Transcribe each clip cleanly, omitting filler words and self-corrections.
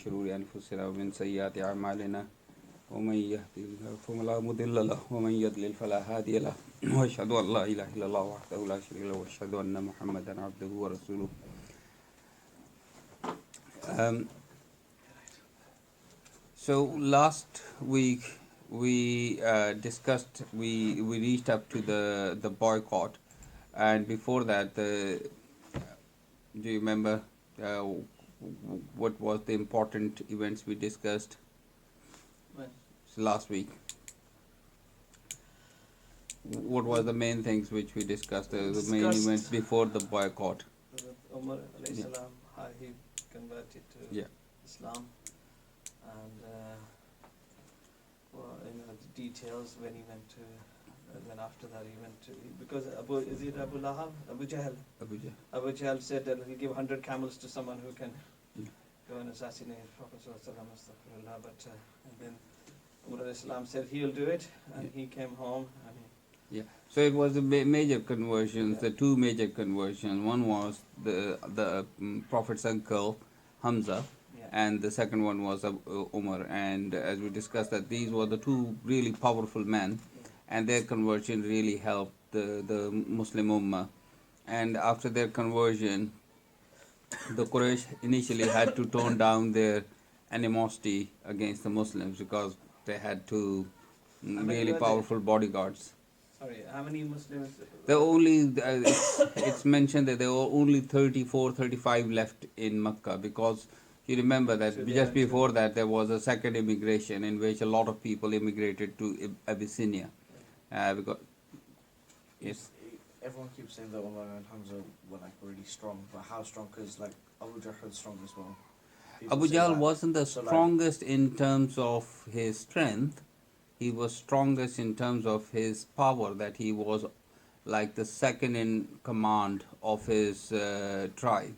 شرور أنفسنا ومن سيئات أعمالنا ومن يهده الله فلا مضل له ومن يضلل فلا هادي له وأشهد أن لا إله إلا الله وحده لا شريك له وأشهد أن محمدا عبده ورسوله. Um, so last week we discussed, we reached up to the boycott, and before that, do you remember uh, what was the important events we discussed last week? What were the main things which we discussed? The main events before the boycott. Umar alayhi salam, how he converted to Islam, and the details when he went to. Then after that he went to, because Abu Lahab, Abu Jahl. Abu Jahl said that he'll give 100 camels to someone who can go and assassinate Prophet Sallallahu. But and then Umar alayhi salam said he'll do it, and he came home and he. So it was the major conversions, the two major conversions. One was the Prophet's uncle Hamza, and the second one was Umar. And as we discussed, that these were the two really powerful men, and their conversion really helped the Muslim Ummah. And after their conversion, the Quraysh initially had to tone down their animosity against the Muslims because they had two really powerful bodyguards. Sorry, how many Muslims? There were only, it's mentioned that there were only 34, 35 left in Mecca, because you remember that just before that there was a second immigration in which a lot of people immigrated to Abyssinia. Because, yes. Everyone keeps saying that Umar and Hamza were like really strong, but how strong? Because like Abu Jahl was strong as well. Abu Jahl wasn't the strongest in terms of his strength. He was strongest in terms of his power, that he was like the second in command of his tribe.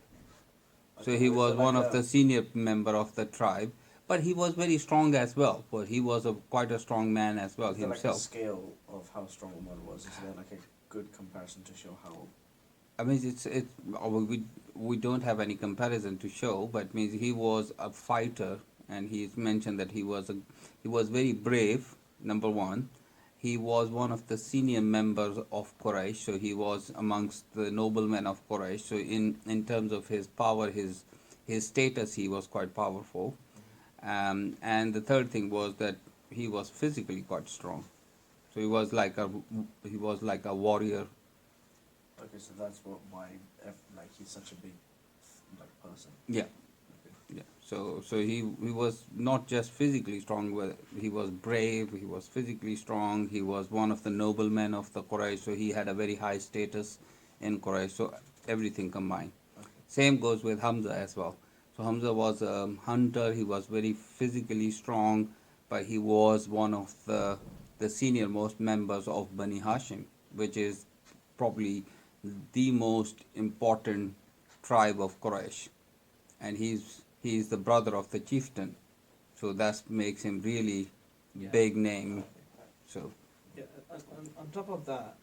So he was one of the senior member of the tribe, but he was very strong as well. But he was quite a strong man as well himself. Like a scale of how strong Umar was? Is there like a good comparison to show how? I mean, we don't have any comparison to show, but means he was a fighter, and he's mentioned that he was very brave. Number one, he was one of the senior members of Quraysh, so he was amongst the noblemen of Quraysh. So in terms of his power, his status, he was quite powerful. And the third thing was that he was physically quite strong. So he was like a warrior. Okay, so that's why he's such a big person. Yeah. Yeah. So he was not just physically strong, but he was brave, he was physically strong, he was one of the noblemen of the Quraysh, so he had a very high status in Quraysh, so everything combined. Okay. Same goes with Hamza as well. So Hamza was a hunter, he was very physically strong, but he was one of the senior most members of Bani Hashim, which is probably the most important tribe of Quraysh. And he's the brother of the chieftain, so that makes him really big name. So on top of that,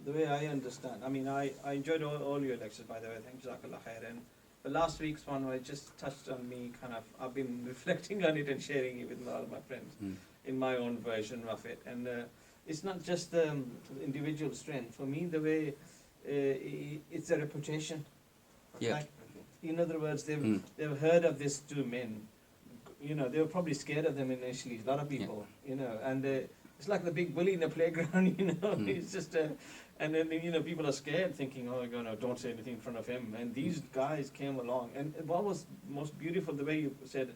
the way I understand, I mean, I enjoyed all your lectures, by the way. Thank you, Jazakallah khair. And the last week's one, I just touched on me, kind of, I've been reflecting on it and sharing it with all my friends in my own version of it. And it's not just the individual strength. For me, the way it's a reputation. Yeah. Like, in other words, they've heard of these two men. They were probably scared of them initially. A lot of people, and it's like the big bully in the playground. It's just, and then people are scared, thinking, oh, don't say anything in front of him. And these guys came along, and what was most beautiful, the way you said,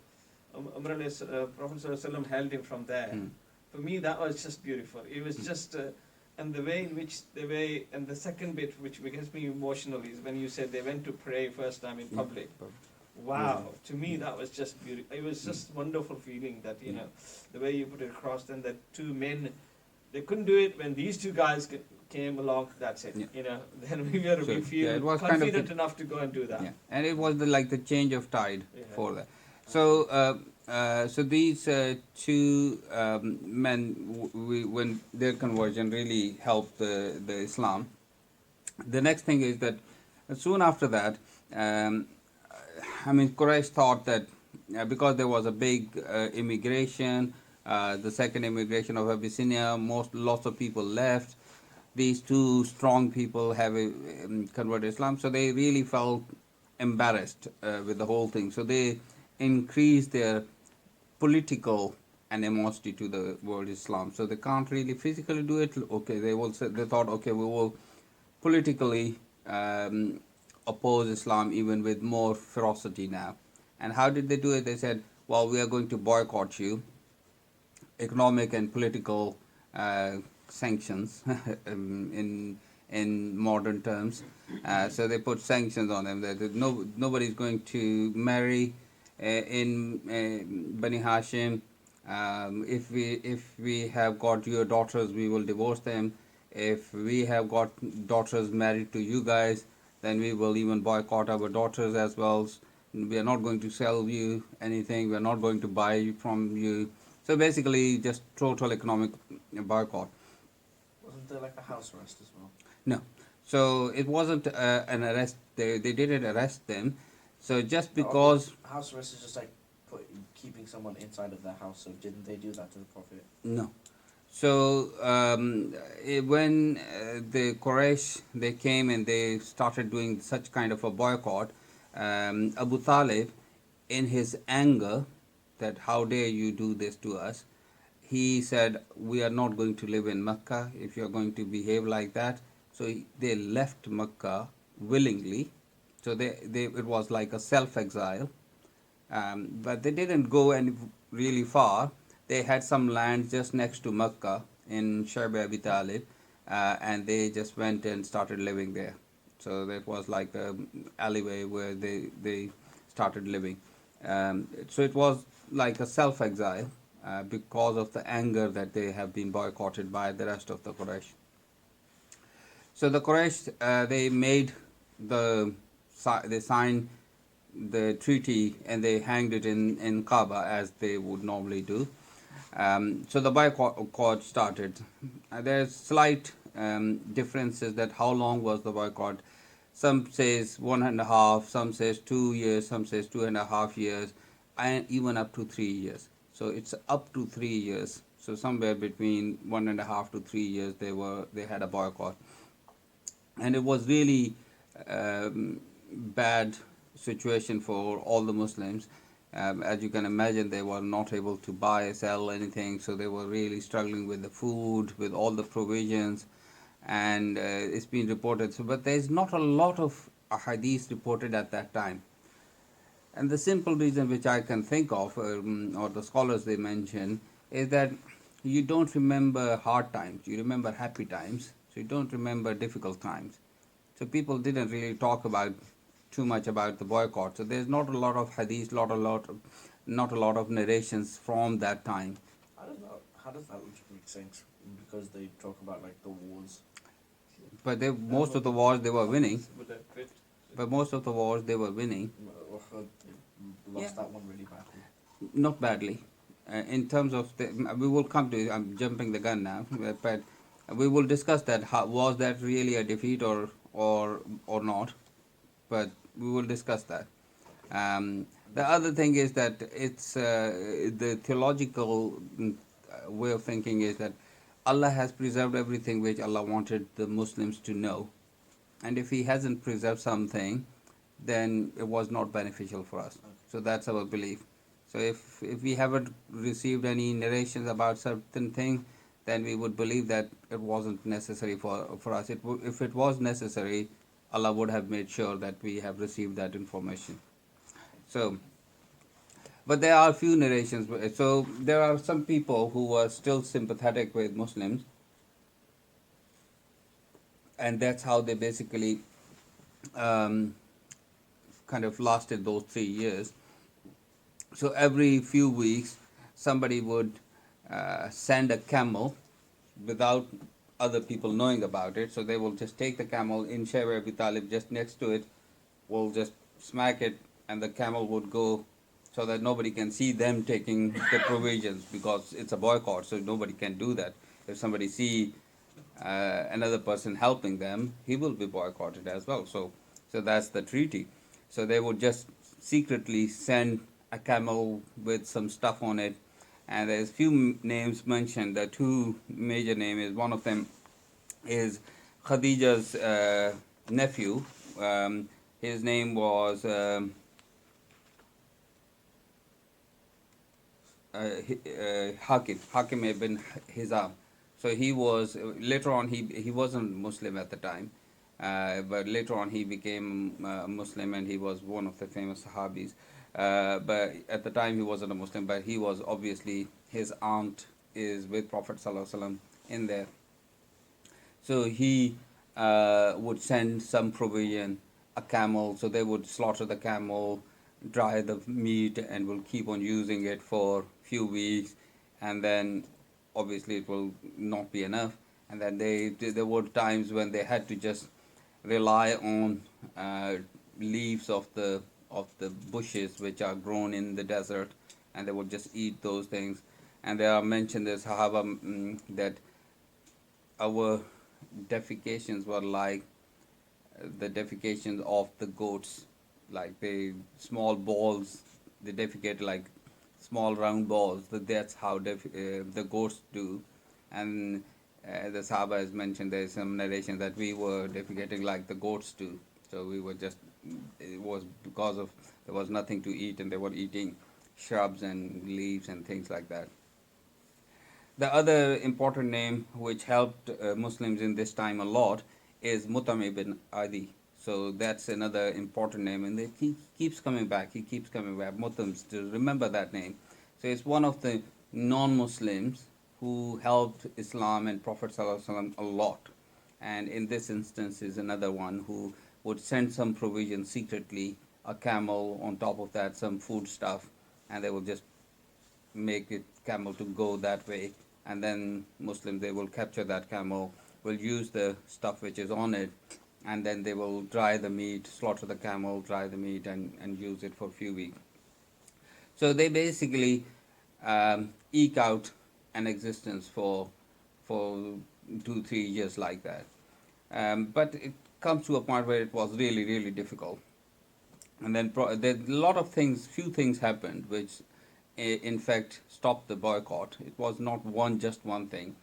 Prophet ﷺ held him from there. For me, that was just beautiful. It was just. And the way in which and the second bit which gets me emotional is when you said they went to pray first time in public. Wow, to me that was just beautiful. It was just wonderful feeling that, the way you put it across, and that two men, they couldn't do it when these two guys came along, that's it. Then we feel confident enough to go and do that. Yeah. And it was like the change of tide for that. So so these two men, when their conversion really helped the Islam. The next thing is that soon after that, Quraysh thought that because there was a big immigration, the second immigration of Abyssinia, lots of people left. These two strong people have converted Islam, so they really felt embarrassed with the whole thing. So they increased their political animosity to the world Islam. So they can't really physically do it. Okay, they thought, okay, we will politically oppose Islam even with more ferocity now. And how did they do it? They said, well, we are going to boycott you, economic and political sanctions in modern terms. So they put sanctions on them that nobody's going to marry in Bani Hashim. If we have got your daughters, we will divorce them. If we have got daughters married to you guys, then we will even boycott our daughters as well. We are not going to sell you anything. We are not going to buy from you. So basically, just total economic boycott. Wasn't there like a house arrest as well? No. So it wasn't an arrest. They didn't arrest them. So just because. House arrest is just like keeping someone inside of their house. So didn't they do that to the Prophet? No. So when the Quraysh, they came and they started doing such kind of a boycott, Abu Talib, in his anger, that how dare you do this to us, he said, we are not going to live in Mecca if you are going to behave like that. So they left Mecca willingly. So it was like a self-exile. But they didn't go any really far. They had some land just next to Mecca in Sharb Abi Talib, and they just went and started living there. So that was like an alleyway where they started living. So it was like a self-exile because of the anger that they have been boycotted by the rest of the Quraysh. So the Quraysh, they signed the treaty and they hanged it in Kaaba as they would normally do. So the boycott started. There's slight differences that how long was the boycott. Some says 1.5, some says 2 years, some says 2.5 years, and even up to 3 years. So it's up to 3 years. So somewhere between 1.5 to 3 years they had a boycott, and it was really bad situation for all the Muslims. As you can imagine, they were not able to buy, sell anything, so they were really struggling with the food, with all the provisions, and it's been reported. So, but there's not a lot of hadith reported at that time. And the simple reason which I can think of, or the scholars they mention, is that you don't remember hard times, you remember happy times, so you don't remember difficult times. So people didn't really talk about too much about the boycott. So there's not a lot of hadith, not a lot of narrations from that time. How does that make sense? Because they talk about like the wars. But most of the wars they were winning. But most of the wars they were winning. Lost that one really badly. Not badly. In terms of we will come to. I'm jumping the gun now, but we will discuss that. Was that really a defeat or not? But we will discuss that. The other thing is that it's the theological way of thinking is that Allah has preserved everything which Allah wanted the Muslims to know, and if He hasn't preserved something, then it was not beneficial for us. So that's our belief. So if we haven't received any narrations about certain thing, then we would believe that it wasn't necessary for us. If it was necessary, Allah would have made sure that we have received that information. So, but there are few narrations. So there are some people who are still sympathetic with Muslims, and that's how they basically kind of lasted those 3 years. So every few weeks, somebody would send a camel without other people knowing about it. So they will just take the camel in Sharb Abi Talib, just next to it, will just smack it, and the camel would go so that nobody can see them taking the provisions, because it's a boycott, so nobody can do that. If somebody see another person helping them, he will be boycotted as well. So that's the treaty. So they would just secretly send a camel with some stuff on it, and there's few names mentioned. The two major names, one of them is Khadija's nephew. His name was Hakim ibn Hizam. So he was later on he wasn't Muslim at the time, but later on he became Muslim, and he was one of the famous Sahabis. But at the time he wasn't a Muslim, but he was obviously, his aunt is with Prophet Sallallahu Alaihi Wasallam in there. So he would send some provision, a camel. So they would slaughter the camel, dry the meat, and will keep on using it for few weeks, and then obviously it will not be enough. And then there were times when they had to just rely on leaves of the bushes which are grown in the desert, and they would just eat those things. And there are mentioned as Sahaba that our defecations were like the defecations of the goats, like the small balls. They defecate like small round balls. That's how the goats do. And the Sahaba has mentioned, there is some narration that we were defecating like the goats do. So we were just, it was because of there was nothing to eat, and they were eating shrubs and leaves and things like that. The other important name which helped Muslims in this time a lot is Mutam ibn Adi. So that's another important name, and he keeps coming back. He keeps coming back. Mutams, to remember that name. So it's one of the non-Muslims who helped Islam and Prophet ﷺ a lot. And in this instance is another one who would send some provision secretly, a camel, on top of that some food stuff, and they will just make it camel to go that way, and then Muslims, they will capture that camel, will use the stuff which is on it, and then they will dry the meat, slaughter the camel, dry the meat, and use it for a few weeks. So they basically eke out an existence for 2 3 years like that. But it comes to a point where it was really really difficult, and then there a lot of things, few things happened which in fact stopped the boycott. It was not just one thing,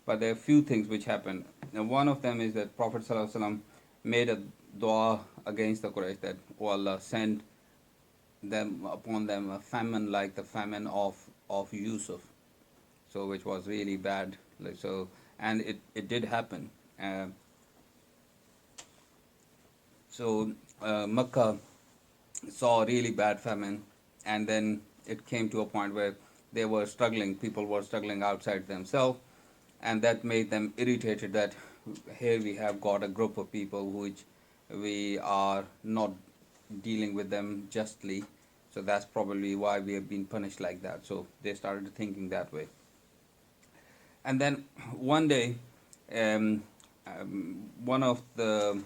but there are few things which happened. And one of them is that Prophet ﷺ made a dua against the Quraysh that, "O Allah, send them upon them a famine like the famine of Yusuf," so which was really bad. Like, so, and it did happen. Makkah saw a really bad famine, and then it came to a point where they were struggling. People were struggling outside themselves, and that made them irritated that here we have got a group of people which we are not dealing with them justly. So that's probably why we have been punished like that. So they started thinking that way. And then one day, um, one of the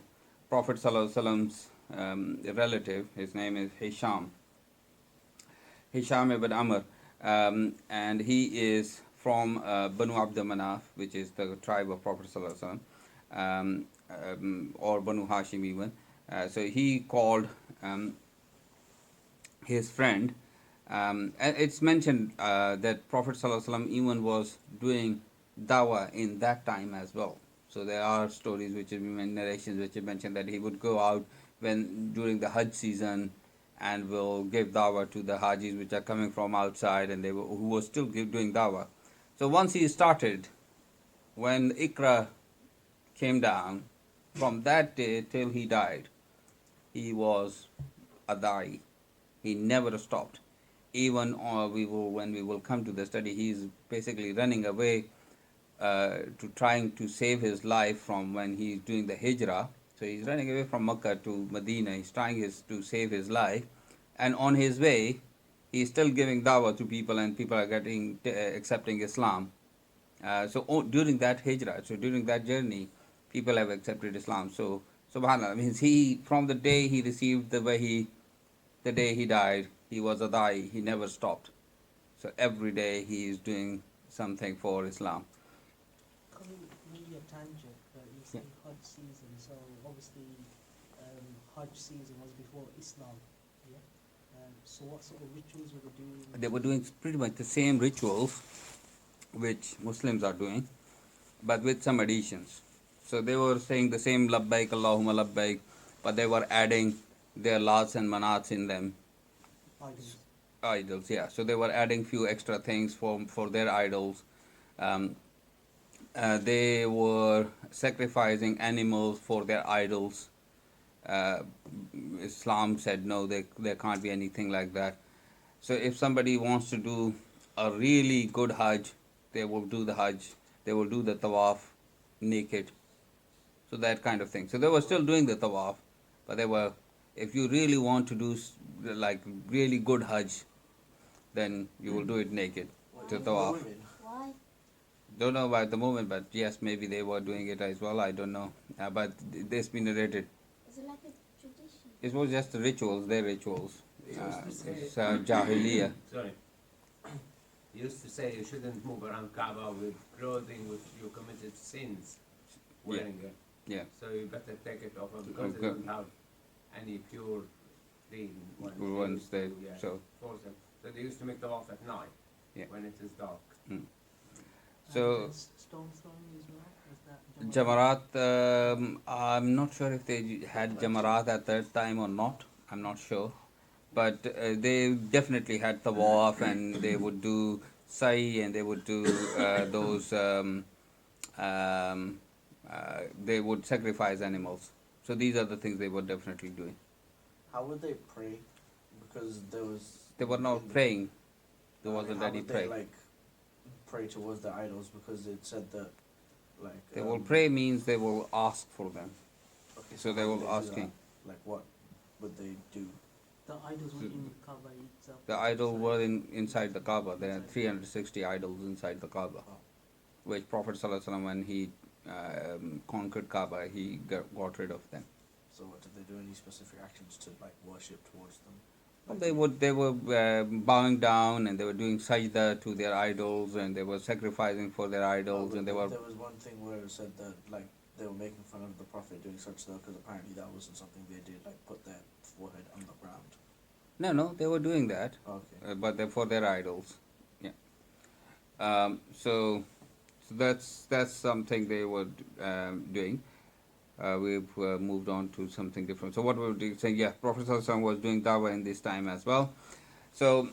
Prophet ﷺ's relative, his name is Hisham ibn Amr, and he is from Banu Abd Manaf, which is the tribe of Prophet ﷺ, or Banu Hashim even. So he called his friend. And it's mentioned that Prophet ﷺ even was doing dawah in that time as well. So there are stories which have been narrations which have mentioned that he would go out when during the Hajj season and will give dawah to the Hajis which are coming from outside, and who were still doing dawah. So once he started, when Iqra came down, from that day till he died, he was a da'i. He never stopped. Even when we will come to the study, he's basically running away to trying to save his life from when he's doing the hijrah. So he's running away from Makkah to Medina. He's trying to save his life, and on his way, he's still giving dawah to people, and people are accepting Islam. During that hijrah, so during that journey, people have accepted Islam. So subhanallah, means he, from the day he received the wahi, the day he died, he was a da'i. He never stopped. So every day he is doing something for Islam. Coming maybe a tangent, but you say Hajj season, so obviously Hajj season was before Islam, yeah? So what sort of rituals were they doing? They were doing pretty much the same rituals which Muslims are doing, but with some additions. So they were saying the same labbaik Allahumma labbaik, but they were adding their lats and manats in them. Idols. Idols, yeah. So they were adding few extra things for their idols. Um, they were sacrificing animals for their idols. Uh, Islam said no, there can't be anything like that. So if somebody wants to do a really good Hajj, they will do the Hajj, they will do the Tawaf naked. So that kind of thing. So they were still doing the Tawaf, but they were, if you really want to do like really good Hajj, then you will do it naked. What, To even the Tawaf. women? Why? Don't know about the moment, but yes, maybe they were doing it as well. I don't know. But this been narrated. Is it like a tradition? It was just the rituals, their rituals. They used to say, It's Jahiliyyah. sorry, they used to say you shouldn't move around Kaaba with clothing which you committed sins wearing it. Yeah. So you better take it off because Okay. they don't have any pure clean ones. Good They ones used there. to, yeah, So, force them. So they used to make them off at night Yeah. when it is dark. So- Stone throwing as well? Was that Jamarat, I'm not sure if they had Jamarat at that time or not. I'm not sure. But they definitely had Tawaf, and they would do Sa'i, and they would do those, they would sacrifice animals. So these are the things they were definitely doing. How would they pray? Because there was. They were not praying. There I mean, wasn't how any would they, prayer. like pray towards the idols because it said that like. They will pray means they will ask for them. Okay, so they how will would do asking. that? Like what would they do? The idols were in Kaaba itself. The idol were inside the Kaaba. There are 360 idols inside the Kaaba, Oh. which Prophet ﷺ, when he conquered Kaaba, he got rid of them. So what did they do? Any specific actions to like worship towards them? Well, they were bowing down, and they were doing sajda to their idols, and they were sacrificing for their idols, but and they were. There was one thing where it said that like they were making fun of the Prophet doing such stuff because apparently that wasn't something they did. Like put their forehead on the ground. No, they were doing that, Okay. but they're for their idols. Yeah. So that's something they were doing. We've moved on to something different. So what we were saying, yeah, Prophet ﷺ was doing dawah in this time as well. So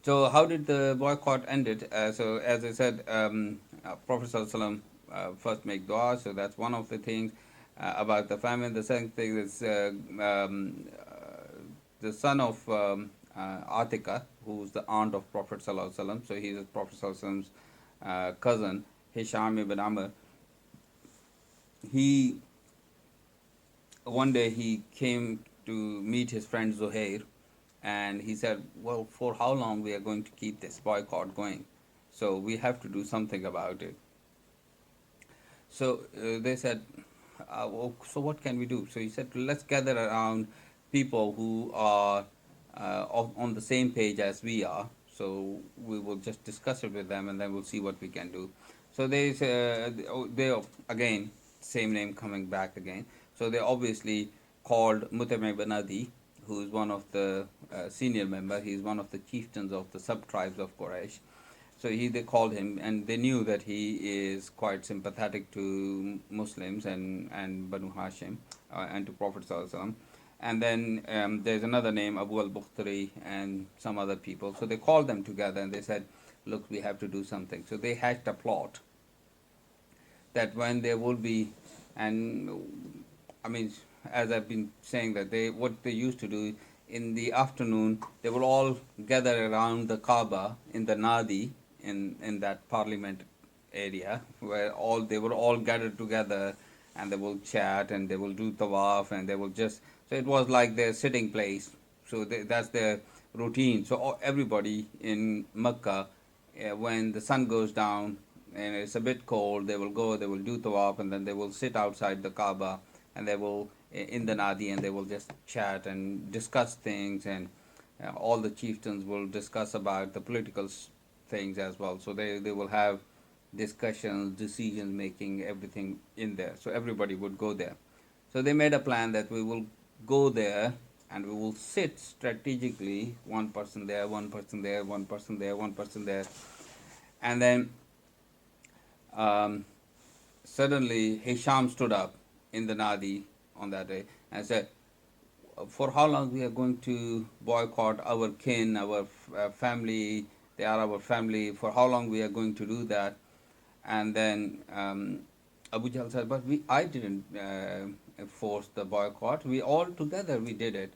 how did the boycott ended? So as I said, Prophet ﷺ first make dua. So that's one of the things about the famine. The second thing is the son of Atika, who's the aunt of Prophet ﷺ. So he's Prophet ﷺ's cousin, Hisham ibn Amr. One day he came to meet his friend Zuhair, and he said, well, for how long we are going to keep this boycott going? So we have to do something about it. So they said, well, so what can we do? So he said, let's gather around people who are on the same page as we are. So we will just discuss it with them, and then we'll see what we can do. So they again, same name coming back again. So they obviously called Mutam ibn Adi, who is one of the senior member. He is one of the chieftains of the sub-tribes of Quraysh. So they called him, and they knew that he is quite sympathetic to Muslims and Banu Hashim and to Prophet ﷺ. And then there's another name, Abu al-Bukhtari, and some other people. So they called them together, and they said, look, we have to do something. So they hatched a plot that when there will be, and I mean, as I've been saying, that what they used to do in the afternoon, they will all gather around the Kaaba in the Nadi, in that parliament area, where they will all gather together, and they will chat, and they will do tawaf, and they will just, so it was like their sitting place. So that's their routine. So everybody in Mecca, when the sun goes down and it's a bit cold, they will do tawaf, and then they will sit outside the Kaaba, and they will in the Nadi, and they will just chat and discuss things, and all the chieftains will discuss about the political things as well. So they will have discussions, decision making, everything in there. So everybody would go there. So they made a plan that we will go there and we will sit strategically, one person there, one person there, one person there, one person there, and then um, suddenly Hisham stood up in the Nadi on that day and said, for how long we are going to boycott our kin, our family, they are our family, for how long we are going to do that. And then Abu Jahl said, but I didn't force the boycott, we all together we did it.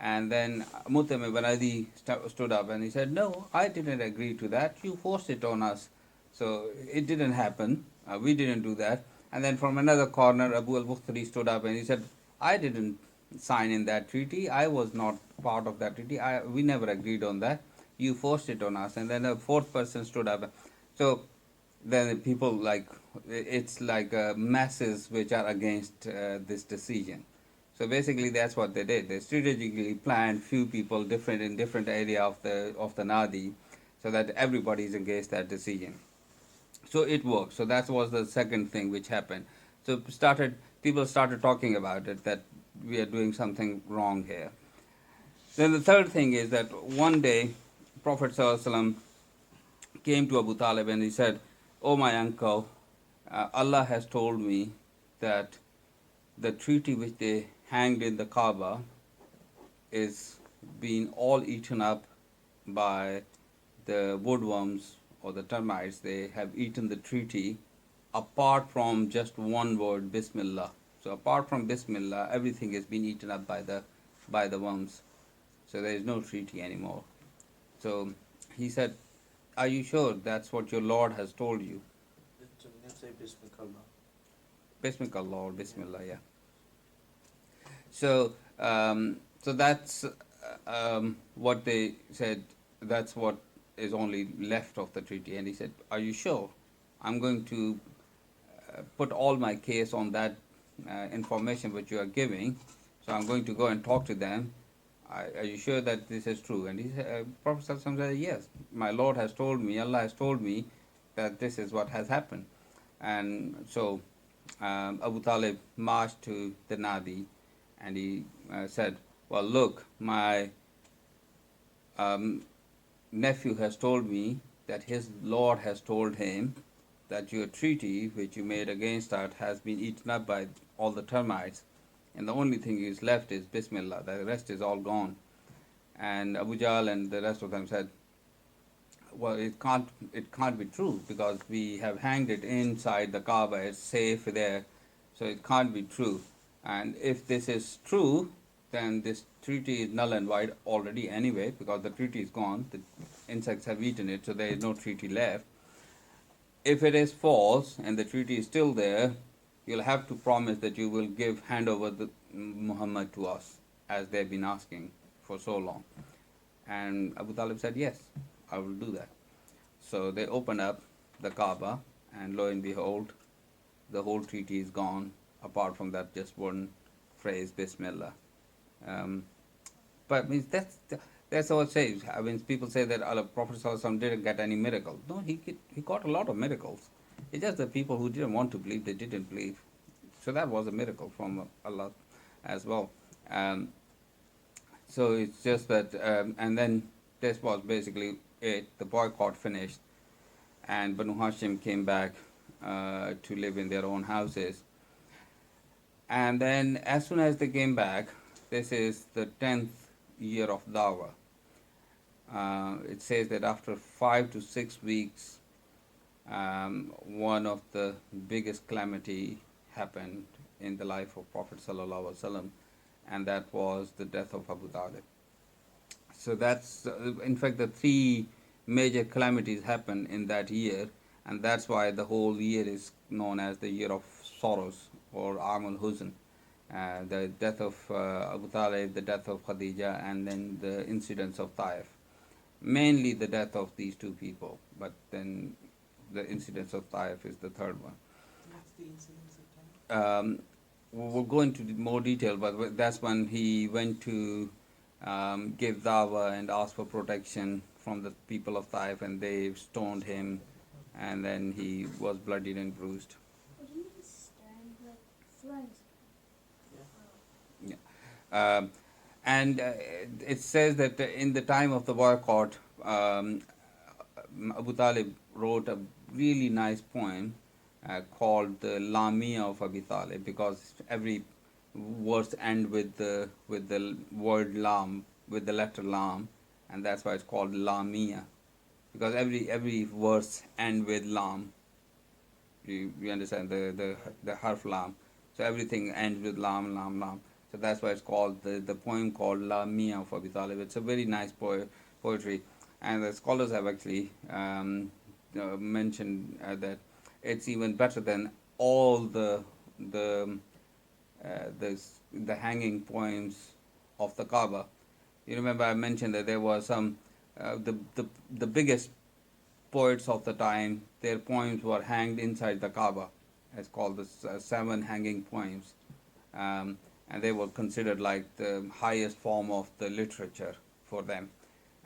And then Mutam ibn Adi stood up and he said, no, I didn't agree to that, you forced it on us. So it didn't happen, we didn't do that. And then from another corner, Abu al-Bukhtari stood up and he said, I didn't sign in that treaty, I was not part of that treaty, we never agreed on that, you forced it on us. And then a fourth person stood up. So then people like, it's like masses which are against this decision. So basically that's what they did, they strategically planned few people different in different area of the Nadi, so that everybody is against that decision. So it worked. So that was the second thing which happened. So people started talking about it, that we are doing something wrong here. Then the third thing is that one day Prophet ﷺ came to Abu Talib and he said, oh my uncle, Allah has told me that the treaty which they hanged in the Kaaba is being all eaten up by the woodworms or the termites. They have eaten the treaty apart from just one word, Bismillah. So apart from Bismillah, everything has been eaten up by the worms. So there is no treaty anymore. So he said, are you sure that's what your Lord has told you? So we can say Bismillah. Bismillah or Bismillah, yeah. So so that's what they said, that's what is only left of the treaty. And he said, are you sure? I'm going to put all my case on that information which you are giving. So I'm going to go and talk to them. Are you sure that this is true? And he said, Prophet said, yes, my Lord has told me, Allah has told me that this is what has happened. And so Abu Talib marched to the Nadi and he said, well, look, my nephew has told me that his Lord has told him that your treaty which you made against us has been eaten up by all the termites, and the only thing is left is Bismillah, the rest is all gone. And Abu Jahl and the rest of them said, well, it can't be true, because we have hanged it inside the Kaaba, it's safe there, so it can't be true. And if this is true, then this treaty is null and void already anyway, because the treaty is gone, the insects have eaten it, so there is no treaty left. If it is false and the treaty is still there, you'll have to promise that you will hand over the Muhammad to us, as they've been asking for so long. And Abu Talib said, yes, I will do that. So they opened up the Kaaba, and lo and behold, the whole treaty is gone, apart from that just one phrase, Bismillah. But means that's all it says. I mean, people say that Allah Prophet ﷺ didn't get any miracle. No, he got a lot of miracles. It's just the people who didn't want to believe, they didn't believe. So that was a miracle from Allah as well. So it's just that, and then this was basically it. The boycott finished, and Banu Hashim came back to live in their own houses. And then as soon as they came back, this is the 10th year of Dawah. It says that after 5 to 6 weeks, one of the biggest calamity happened in the life of Prophet ﷺ, and that was the death of Abu Talib. So that's, in fact, the 3 major calamities happened in that year, and that's why the whole year is known as the year of sorrows, or Amul Huzn. The death of Abu Talib, the death of Khadija, and then the incidents of Taif. Mainly the death of these 2 people, but then the incidents of Taif is the third one. What's the incidents of time? We'll go into more detail, but that's when he went to give dawah and ask for protection from the people of Taif, and they stoned him, and then he was bloodied and bruised. What do you mean stoned? Like thrown? Yeah. And it says that in the time of the boycott, Abu Talib wrote a really nice poem called the Lamia of Abi Talib, because every verse end with the word Lam, with the letter Lam, and that's why it's called Lamia, because every verse end with Lam. You understand the harf Lam, so everything ends with Lam, Lam, Lam. So that's why it's called the poem called Lamia of Abi Talib. It's a very nice poetry, and the scholars have actually mentioned that it's even better than all the the hanging poems of the Kaaba. You remember I mentioned that there was some the biggest poets of the time. Their poems were hanged inside the Kaaba. It's called the seven hanging poems, and they were considered like the highest form of the literature for them.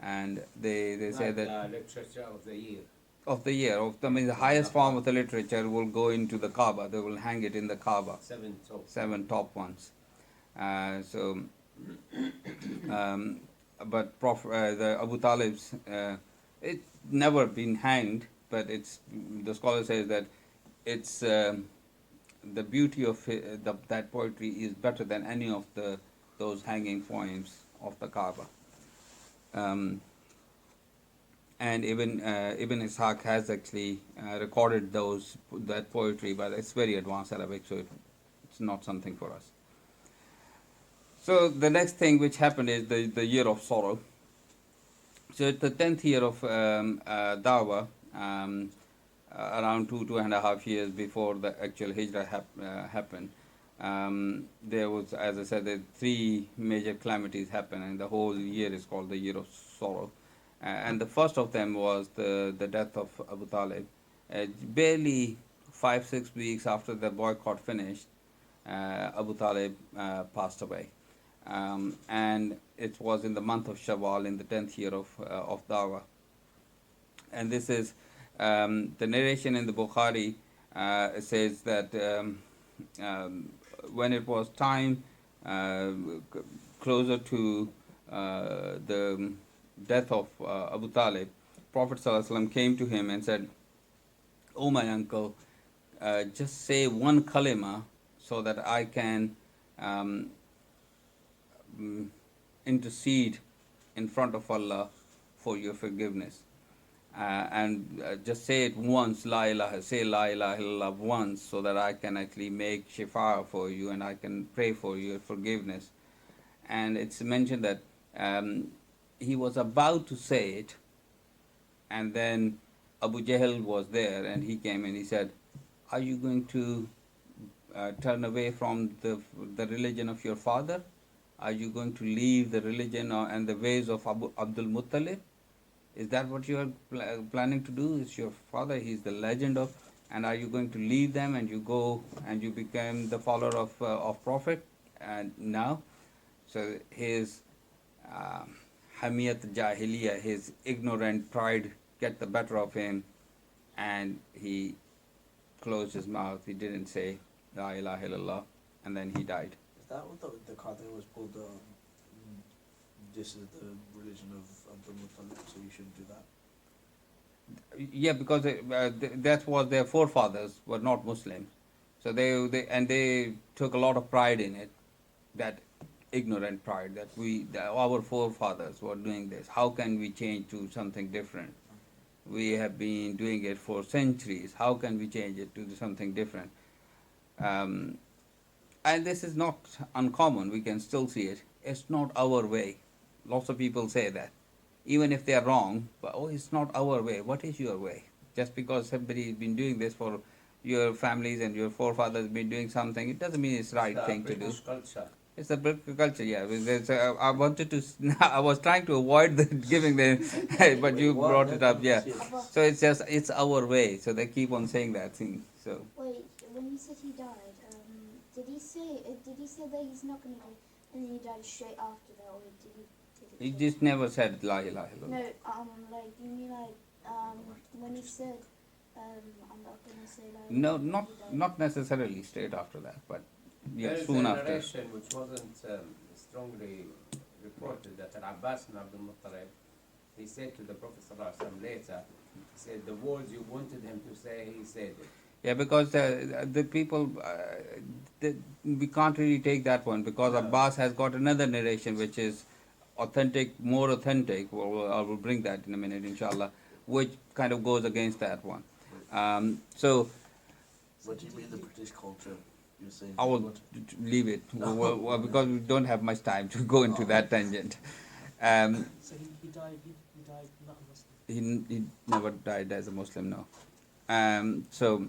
And they say Like that literature of the year. of the year of I mean the highest form of the literature will go into the Kaaba. They will hang it in the Kaaba. Seven top ones. So, but the Abu Talib's it's never been hanged, but it's the scholar says that it's the beauty of that poetry is better than any of those hanging poems of the Kaaba. Um, and Ibn Ishaq has actually recorded that poetry, but it's very advanced Arabic, so it's not something for us. So the next thing which happened is the year of sorrow. So it's the 10th year of Dawah, around 2.5 years before the actual Hijrah happened. There was, as I said, 3 major calamities happened, and the whole year is called the year of sorrow. And the first of them was the death of Abu Talib. Barely 5-6 weeks after the boycott finished, Abu Talib passed away. And it was in the month of Shawwal in the 10th year of Dawah. And this is the narration in the Bukhari says that when it was time closer to the death of Abu Talib, Prophet ﷺ came to him and said, "Oh my uncle, just say one kalima so that I can intercede in front of Allah for your forgiveness. And just say it once, say La ilaha illallah once, so that I can actually make shifa for you and I can pray for your forgiveness." And it's mentioned that he was about to say it, and then Abu Jahl was there, and he came and he said, "Are you going to turn away from the religion of your father? Are you going to leave the religion and the ways of Abdul Muttalib? Is that what you are planning to do? Is your father, he's the legend of, and are you going to leave them and you go and you become the follower of Prophet?" And now, so his hamiyat jahiliya, his ignorant pride, get the better of him, and he closed his mouth. He didn't say La ilaha illallah, and then he died. Is that what the Qadr was called? This is the religion of Abdul Muttalib, so you shouldn't do that. Yeah, because that was their forefathers were not Muslims, so they took a lot of pride in it, that ignorant pride that our forefathers were doing this. How can we change to something different? We have been doing it for centuries. How can we change it to something different? And this is not uncommon. We can still see it. It's not our way. Lots of people say that, even if they are wrong. But it's not our way. What is your way? Just because somebody has been doing this for your families and your forefathers been doing something, it doesn't mean it's the right thing to do. Culture. It's the British culture, yeah. I wanted to. I was trying to avoid giving the, but you brought it up, yeah. So it's our way. So they keep on saying that thing. So. Wait, when you said he died, did he say that he's not going to die, and then he died straight after that, or did he? He just never said La ilaha illallah. No, like you mean like when he said, I'm not going to say La ilaha No, illallah, not necessarily straight after that, but yeah, There is soon a after. narration which wasn't strongly reported that Al-Abbas ibn Abdul Muttalib, he said to the Prophet ﷺ later, he said, the words you wanted him to say, he said it. Yeah, because the people, we can't really take that one because No. Abbas has got another narration which is authentic, more authentic. I will bring that in a minute, inshallah, which kind of goes against that one. So What do you mean the British culture? You're saying I will what? leave it because we don't have much time to go into that tangent. So he died not a Muslim. He never died as a Muslim, no. So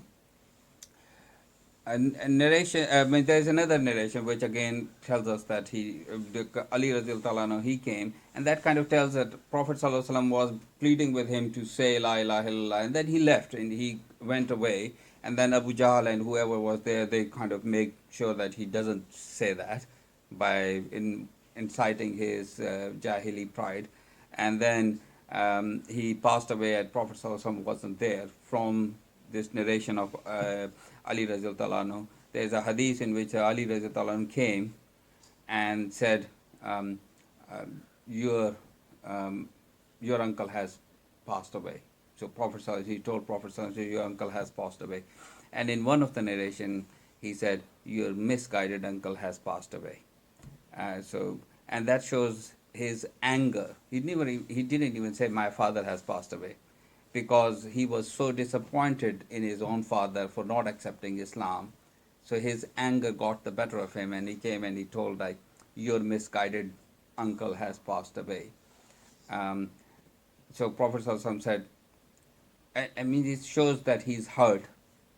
a narration. I mean, there is another narration which again tells us that Ali Radhiyallahu Ta'ala anhu, he came, and that kind of tells that Prophet Sallallahu Alaihi Wasallam was pleading with him to say La ilaha illallah, and then he left and he went away. And then Abu Jahl and whoever was there, they kind of make sure that he doesn't say that by inciting his Jahili pride. And then he passed away and Prophet Sallallahu Alaihi Wasallam wasn't there. From this narration of Ali Radhiyallahu Ta'ala anhu, there is a hadith in which Ali Radhiyallahu Ta'ala anhu came and said, your uncle has passed away. So he told Prophet Sallallahu Alaihi Wasallam, your uncle has passed away. And in one of the narration, he said, your misguided uncle has passed away. And that shows his anger. He didn't even say, my father has passed away, because he was so disappointed in his own father for not accepting Islam. So his anger got the better of him, and he came and he told, like, your misguided uncle has passed away. So Prophet Sallallahu Alaihi Wasallam said, I mean, it shows that he's hurt.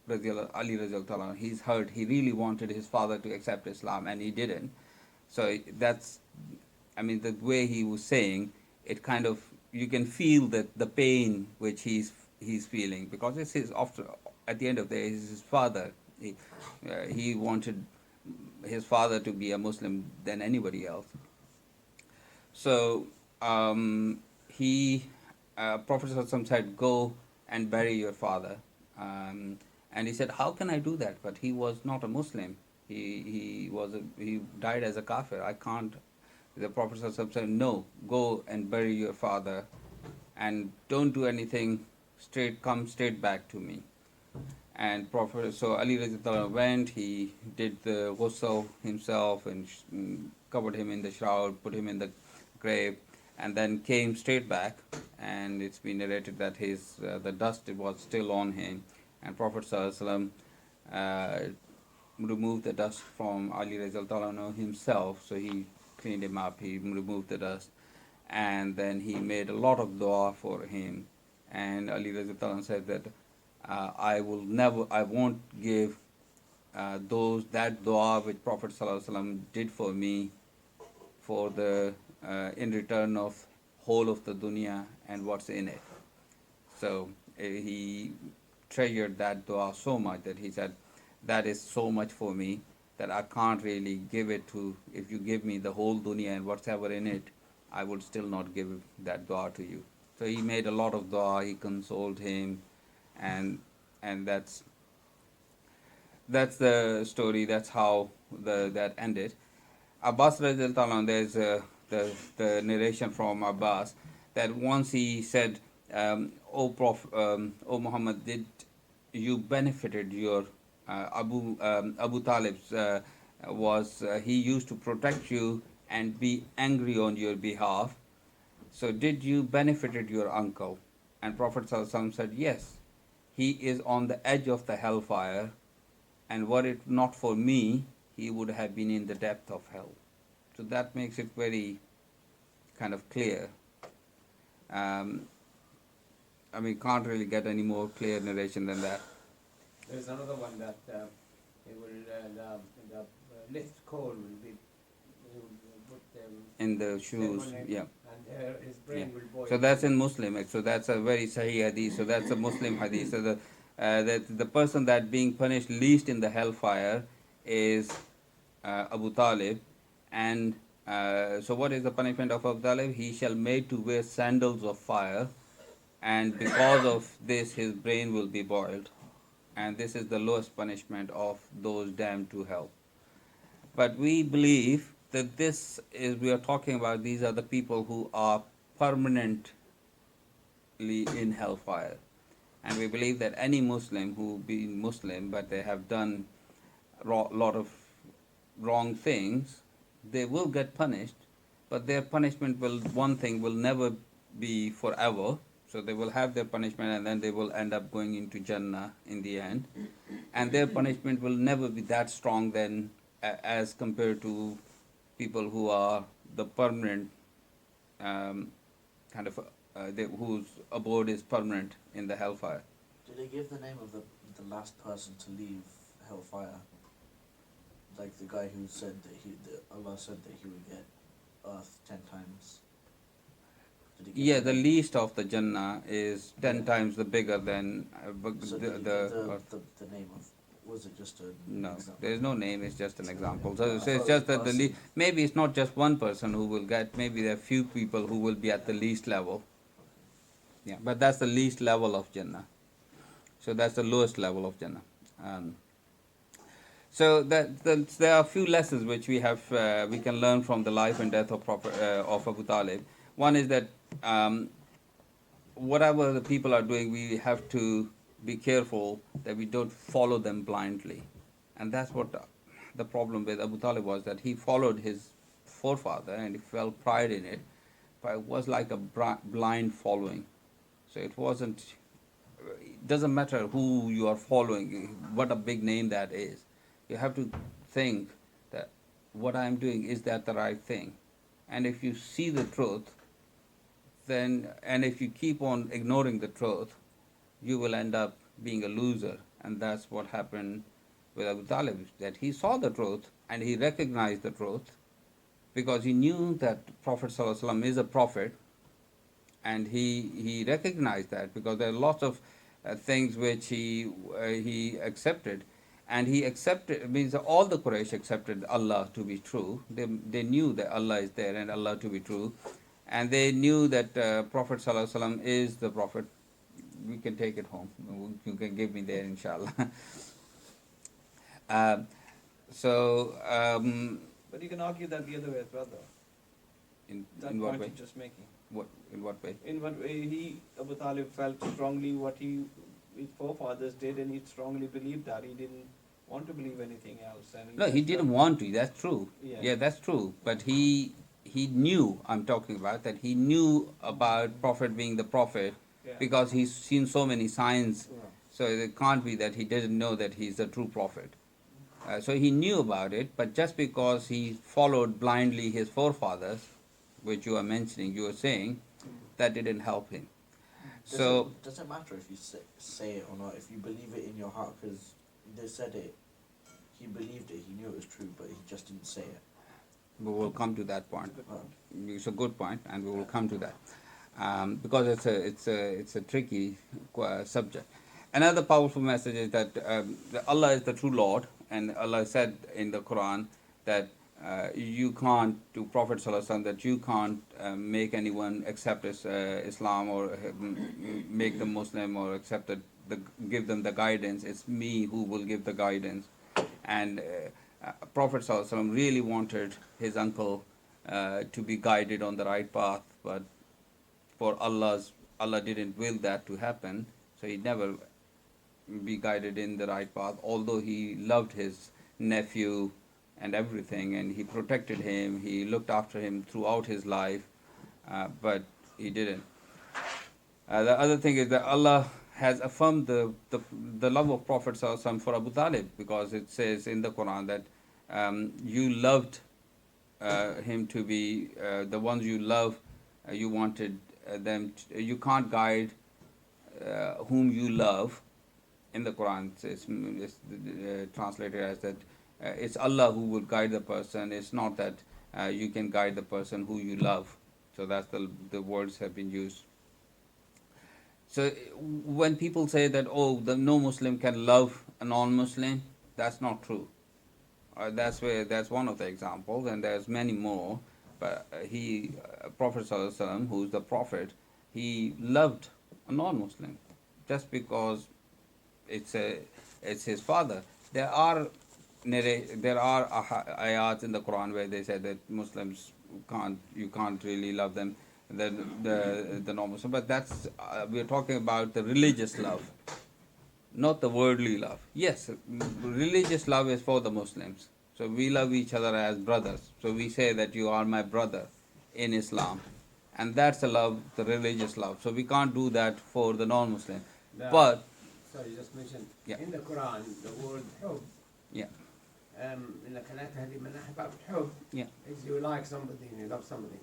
Ali Radhiyallahu Ta'ala, he's hurt. He really wanted his father to accept Islam, and he didn't. So that's, I mean, the way he was saying it, kind of, you can feel that the pain which he's feeling, because this is at the end of the day, it's his father. He wanted his father to be a Muslim than anybody else. So Prophet Sallallahu Alaihi Wasallam said, go and bury your father. And he said, how can I do that? But he was not a Muslim. He died as a kafir. I can't. The Prophet Sallallahu Alaihi Wasallam said, no, go and bury your father and don't do anything, come straight back to me. And so Ali Radhiyallahu Ta'ala went, he did the ghusl himself and covered him in the shroud, put him in the grave, and then came straight back. And it's been narrated that the dust was still on him, and Prophet Sallallahu Alaihi Wasallam removed the dust from Ali Radhiyallahu Ta'ala himself. So he cleaned him up, he removed the dust, and then he made a lot of dua for him. And Ali Radhiyallahu Ta'ala said that I won't give that dua which Prophet Sallallahu Alaihi Wasallam did for me for in return of whole of the dunya and what's in it. So he treasured that dua so much that he said, that is so much for me that I can't really give it to, if you give me the whole dunya and whatever in it, I would still not give that dua to you. So he made a lot of dua, he consoled him, and that's the story. That's how that ended. Abbas Radhiyallahu Ta'ala, there's the narration from Abbas that once he said, O Muhammad, did you benefited your Abu Talib's he used to protect you and be angry on your behalf. So did you benefited your uncle? And Prophet Sallallahu Alaihi Wasallam said, yes, he is on the edge of the hellfire, and were it not for me, he would have been in the depth of hell. So that makes it very kind of clear. I mean, can't really get any more clear narration than that. There's another one that he will, the lift coal will be, he will put In the shoes, on him, yeah. and his brain will boil. So that's in Muslim. So that's a very Sahih hadith. So that's a Muslim hadith. So the person that being punished least in the hellfire is Abu Talib. And so what is the punishment of Abu Talib? He shall made to wear sandals of fire, and because of this his brain will be boiled. And this is the lowest punishment of those damned to hell. But we believe that this is, we are talking about, these are the people who are permanently in hellfire. And we believe that any Muslim who be Muslim but they have done a lot of wrong things, they will get punished, but their punishment will, one thing, will never be forever. So they will have their punishment and then they will end up going into Jannah in the end. And their punishment will never be that strong then as compared to people who are the permanent kind of whose abode is permanent in the hellfire. Do they give the name of the last person to leave hellfire? Like the guy who said that Allah said that he would get earth 10 times. Did he give Yeah, the name? least of the Jannah is 10 Yeah. times the bigger than So the, did he the, give the name of? Was it just a no, example? there is no name, it's just an example. I So, thought so it it's was just a that person. maybe it's not just one person who will get, maybe there are few people who will be at the least level. Yeah, but that's the least level of Jannah. So that's the lowest level of Jannah. So there are a few lessons which we can learn from the life and death of Abu Talib. One is that whatever the people are doing, we have to be careful that we don't follow them blindly. And that's what the problem with Abu Talib was, that he followed his forefather and he felt pride in it, but it was like a blind following. So it wasn't, it doesn't matter who you are following, what a big name that is. You have to think that what I am doing, is that the right thing? And if you see the truth, then, and if you keep on ignoring the truth, you will end up being a loser. And that's what happened with Abu Talib, that he saw the truth and he recognized the truth because he knew that Prophet ﷺ is a prophet, and he recognized that because there are lots of things which he accepted. And he accepted, means all the Quraysh accepted Allah to be true. They knew that Allah is there and Allah to be true. And they knew that Prophet ﷺ is the Prophet. We can take it home. You can give me there, inshallah. uh, so, But you can argue that the other way, brother. That in what point way? you're just making. In what way? In what way Abu Talib felt strongly what his forefathers did, and he strongly believed that. He didn't want to believe anything else. And No, he just didn't felt- want to. That's true. Yeah. Yeah, that's true. But he knew. I'm talking about that. He knew about Prophet being the Prophet Yeah. because he's seen so many signs. Yeah. So it can't be that he didn't know that he's the true Prophet. So he knew about it, but just because he followed blindly his forefathers, which you are mentioning, you are saying, that didn't help him. So Does it matter if you say it or not? If you believe it in your heart, because they said it, he believed it, he knew it was true, but he just didn't say it. we will come to that point. Good point. It's a good point, and we will come to that because it's a tricky subject. Another powerful message is that Allah is the true Lord, and Allah said in the Quran that you can't, to Prophet ﷺ, that you can't make anyone accept Islam or make them Muslim or accept give them the guidance. It's me who will give the guidance. And Prophet ﷺ really wanted his uncle to be guided on the right path, but for Allah didn't will that to happen, so he never be guided in the right path, although he loved his nephew and everything, and he protected him, he looked after him throughout his life, but he didn't. The other thing is that Allah has affirmed the love of Prophet ﷺ for Abu Talib, because it says in the Quran that you loved him to be the ones you love, you wanted them you can't guide whom you love. In the Quran it's translated as that it's Allah who will guide the person. It's not that you can guide the person who you love. So that's the words have been used. So when people say that, oh, the no Muslim can love a non-Muslim, that's not true. That's one of the examples, and there's many more. But Prophet ﷺ, who's the Prophet, he loved a non-Muslim just because it's his father. There are there are ayats in the Quran where they say that Muslims you can't really love them, the non-Muslim. But that's we're talking about the religious love, not the worldly love. Yes, religious love is for the Muslims. So we love each other as brothers. So we say that you are my brother in Islam. And that's the love, the religious love. So we can't do that for the non-Muslim. The, But, sorry, just mentioned yeah, in the Quran the word hub. yeah, إنك لا تهدي من أحببت حب yeah, is you like somebody and you love somebody.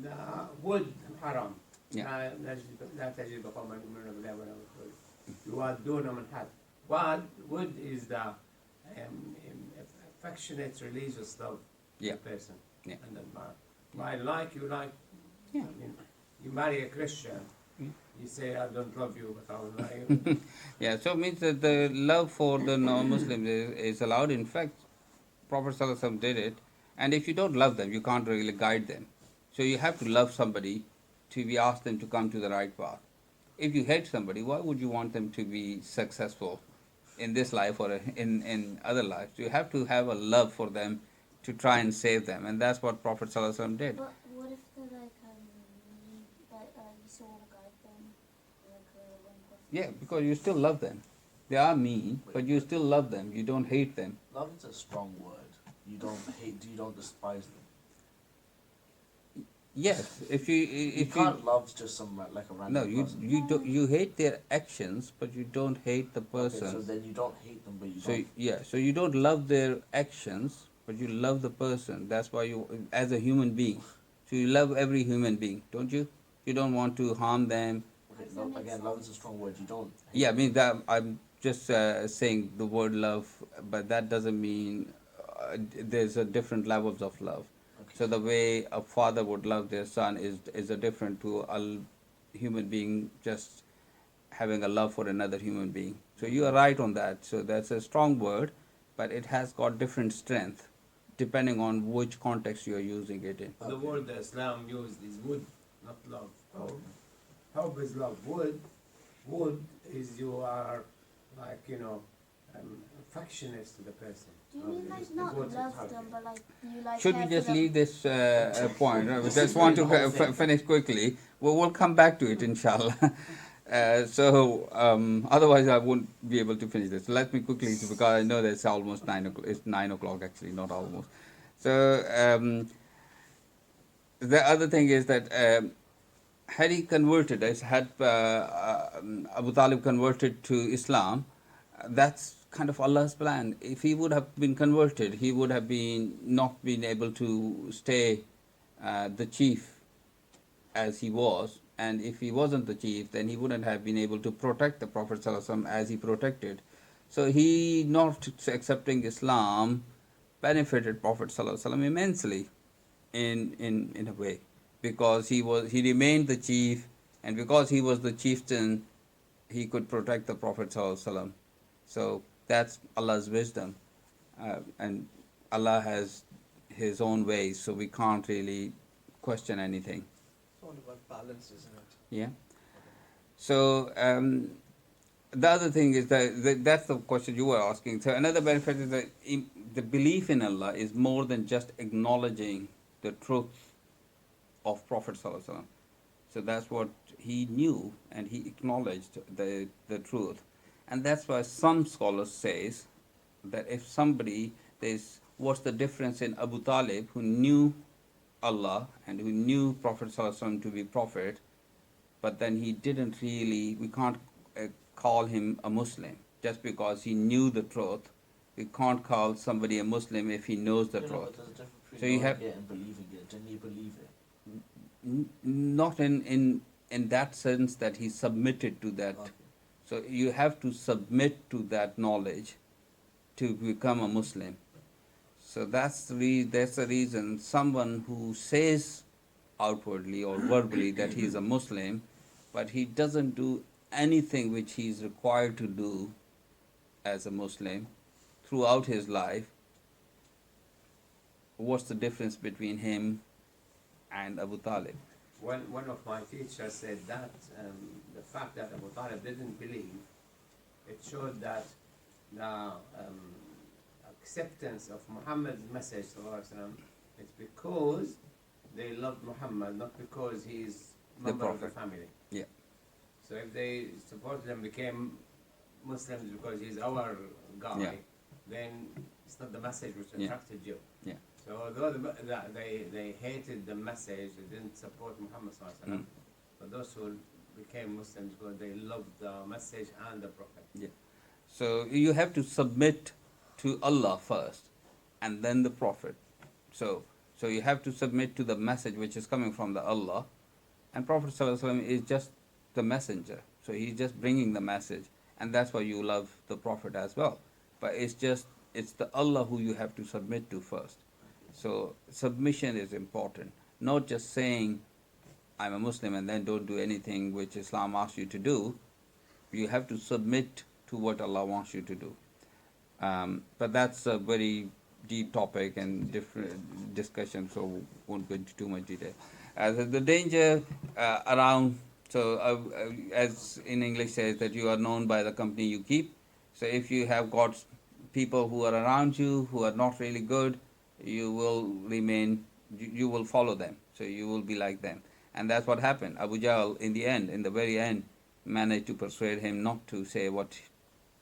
The wood حرام. yeah. لا تجد قوما يؤمنون بالله ولا بالرسول يوادون من حد. Wood is the affectionate religious love Yeah. to the person. Yeah. And then like you like. Yeah. I mean, you marry a Christian. Yeah. You say I don't love you, but I will marry you. Yeah, so it means that the love for the non-Muslims is allowed. In fact, Prophet ﷺ did it. And if you don't love them, you can't really guide them. So you have to love somebody to be asked them to come to the right path. If you hate somebody, why would you want them to be successful in this life or in other lives? You have to have a love for them to try and save them. And that's what Prophet ﷺ did. But what if they're like, you still want to guide them? Like, one person? Yeah, because you still love them. They are mean, but you still love them. You don't hate them. Love is a strong word. You don't hate, you don't despise them. Yes, if You can't love just some like a random no, person. you hate their actions, but you don't hate the person. Okay, so then you don't hate them, but you So don't. yeah, so you don't love their actions, but you love the person. That's why you, as a human being, so you love every human being, don't you? You don't want to harm them. Okay, Does that love, make again, love is a sense? strong word. You don't. Hate Yeah, I them. mean that I'm just saying the word love, but that doesn't mean there's a different levels of love. Okay. So the way a father would love their son is a different to a human being just having a love for another human being. So you are right on that. So that's a strong word, but it has got different strength depending on which context you are using it in. The word that Islam used is wood, not love. Hope is love. Wood is you are like, affectionate to the person. Do you mean like The not word is love hug. them, but like you like Should care we for just them? leave this point? We just want to finish quickly. We'll come back to it, inshallah. Otherwise I won't be able to finish this. Let me quickly, because I know that it's almost 9 o'clock. It's 9 o'clock actually, not almost. So the other thing is that had he converted, had Abu Talib converted to Islam, that's kind of Allah's plan. If he would have been converted, he would have been not been able to stay the chief as he was, and if he wasn't the chief, then he wouldn't have been able to protect the Prophet ﷺ as he protected. So he not accepting Islam benefited Prophet ﷺ immensely in a way, because he remained the chief, and because he was the chieftain, he could protect the Prophet ﷺ. So that's Allah's wisdom, and Allah has His own ways, so we can't really question anything. It's all about balance, isn't it? Yeah. So the other thing is that that's the question you were asking. So another benefit is that the belief in Allah is more than just acknowledging the truth of Prophet ﷺ. So that's what he knew, and he acknowledged the truth. And that's why some scholars says that if somebody, what's the difference in Abu Talib, who knew Allah and who knew Prophet ﷺ to be prophet, but then he didn't really, we can't call him a Muslim just because he knew the truth. We can't call somebody a Muslim if he knows the No, truth. but there's a difference So between you knowing have- it and believing it. Didn't he believe it? Not in that sense that he submitted to that. Okay. So you have to submit to that knowledge to become a Muslim. So that's the reason someone who says outwardly or verbally that he is a Muslim, but he doesn't do anything which he is required to do as a Muslim throughout his life, what's the difference between him and Abu Talib? One of my teachers said that the fact that Abu Talib didn't believe, it showed that the acceptance of Muhammad's message, sallallahu alaihi wasallam, it's because they loved Muhammad, not because he's The member of the Prophet. family. Yeah. So if they supported him, became Muslims because he's our guy, Yeah. then it's not the message which Yeah. attracted you. Yeah. So although they hated the message, they didn't support Muhammad sallallahu alaihi wasallam, but those who became Muslims because they loved the message and the Prophet. So you have to submit to Allah first, and then the Prophet. So you have to submit to the message which is coming from the Allah, and Prophet ﷺ is just the messenger. So he's just bringing the message, and that's why you love the Prophet as well. But it's the Allah who you have to submit to first. So submission is important, not just saying I'm a Muslim and then don't do anything which Islam asks you to do. You have to submit to what Allah wants you to do. But that's a very deep topic and different discussion, so won't go into too much detail. The danger around, as in English says, that you are known by the company you keep. So if you have got people who are around you who are not really good, you will follow them. So you will be like them. And that's what happened. Abu Jahl, in the very end, managed to persuade him not to say what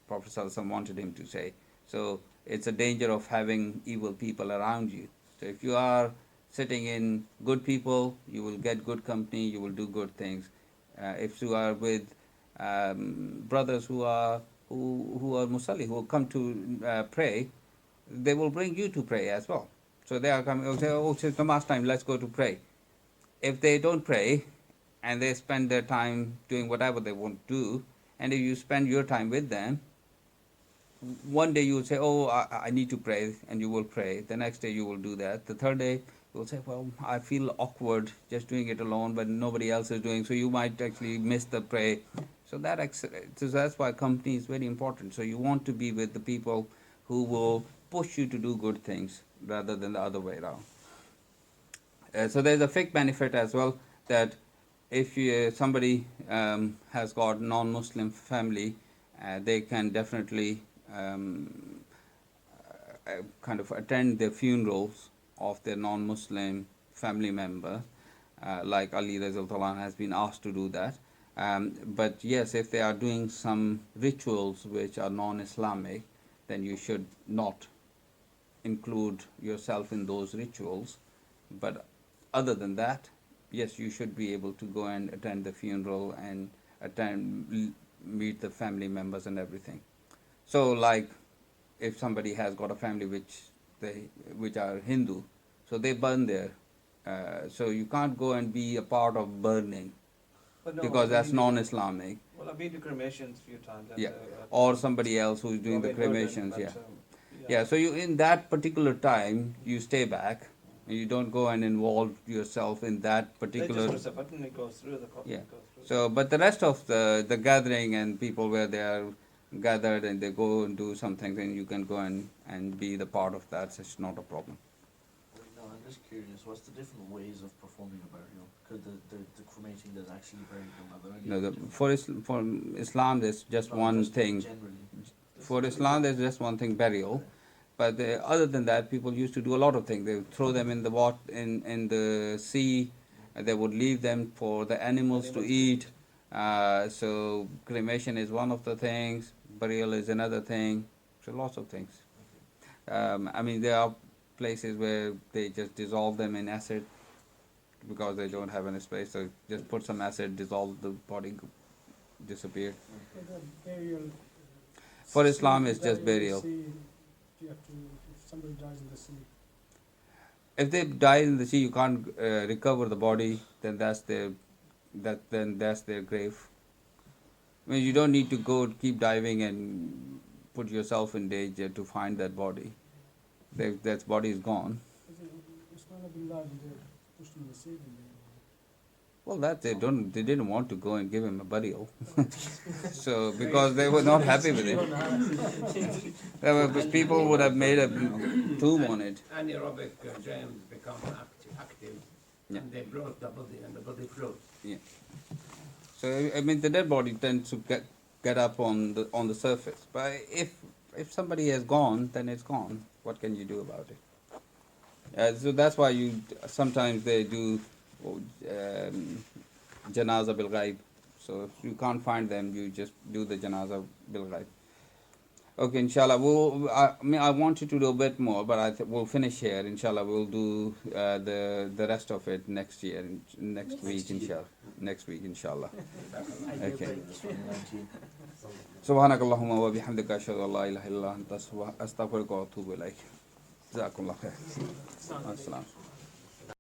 Prophet ﷺ wanted him to say. So it's a danger of having evil people around you. So if you are sitting in good people, you will get good company, you will do good things. If you are with brothers who are musalli, who come to pray, they will bring you to pray as well. So they are coming, say, oh, it's Namas time, let's go to pray. If they don't pray, and they spend their time doing whatever they want to do, and if you spend your time with them, one day you will say, oh, I need to pray, and you will pray. The next day you will do that. The third day you will say, well, I feel awkward just doing it alone, but nobody else is doing, so you might actually miss the pray. So that's why company is very important. So you want to be with the people who will push you to do good things rather than the other way around. So there's a fake benefit as well, that if somebody has got non-Muslim family, they can definitely kind of attend the funerals of their non-Muslim family member, like Ali Razal has been asked to do that. But yes, if they are doing some rituals which are non-Islamic, then you should not include yourself in those rituals. But other than that, yes, you should be able to go and attend the funeral and meet the family members and everything. So like if somebody has got a family which are Hindu, so they burn there. So you can't go and be a part of burning, But no, because I've that's been to- non-Islamic. Well, I've been to cremations a few times. Yeah. Or somebody else who's doing the cremations, yeah. Yeah, so you in that particular time you stay back, and you don't go and involve yourself in that They particular. just press a button, it goes through, the coffin Yeah. goes through. So, but the rest of the gathering and people where they are gathered and they go and do something, then you can go and be the part of that. So it's not a problem. Wait, no, I'm just curious. What's the different ways of performing a burial? Because the cremating there's actually burying them. Are there any No, other different- for Islam, there's just No, one just thing. Generally. For Islam, there's just one thing, burial. But other than that, people used to do a lot of things. They would throw them in the sea. They would leave them for the animals to eat. So cremation is one of the things. Burial is another thing. So lots of things. I mean, there are places where they just dissolve them in acid because they don't have any space. So just put some acid, dissolve the body, disappear. For the burial. For sea, Islam, if it's you just die in the burial. sea, you have to, if somebody dies in the sea. If they die in the sea, you can't recover the body. Then that's their grave. I mean, you don't need to go keep diving and put yourself in danger to find that body. That body is gone. Usman bin Laden, they pushed him in the sea. Well, that they didn't want to go and give him a burial. So because they were not happy with it. People would have made a tomb on it. Anaerobic germs become active, Yeah. and they bloat the body, and the body floats. Yeah. So I mean, the dead body tends to get up on the surface. But if if somebody has gone, then it's gone. What can you do about it? So that's why sometimes they do janaza bil ghaib. So if you can't find them, you just do the janaza bil ghaib. Okay, inshallah. I wanted to do a bit more, but we'll finish here. Inshallah, we'll do the rest of it next year, next week, inshallah. Next week, inshallah. Okay. سبحانك اللهم وبحمدك أشهد أن لا إله إلا أنت أستغفرك وأتوب إليك. جزاكم الله خير. السلام.